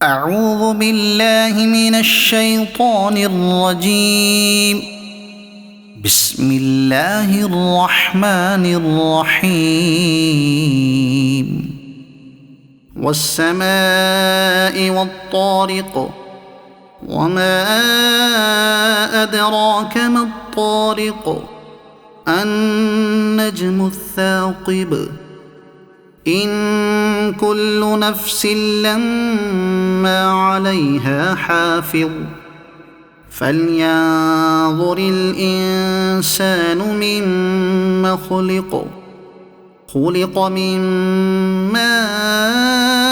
أعوذ بالله من الشيطان الرجيم. بسم الله الرحمن الرحيم. والسماء والطارق، وما أدراك ما الطارق، النجم الثاقب. إن كل نفس لما عليها حافظ. فلينظر الإنسان مما خلق. خلق من ماء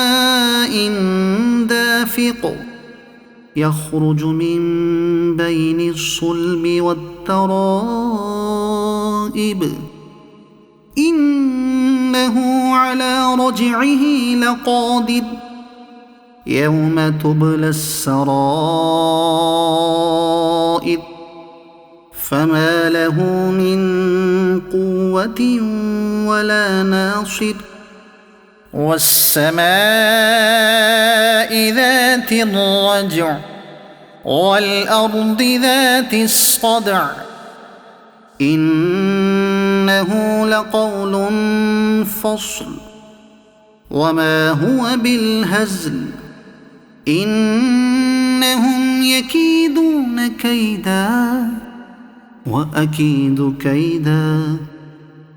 دافق، يخرج من بين الصلب والترائب. إنه على رجعه لقادر. يوم تبلى السرائر، فما له من قوة ولا ناصر. والسماء ذات الرجع، والأرض ذات الصدع. إنه لقول فصل، وما هو بالهزل. إنهم يكيدون كيدا، وأكيد كيدا.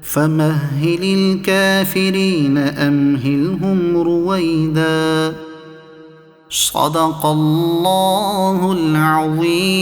فمهل الكافرين أمهلهم رويدا. صدق الله العظيم.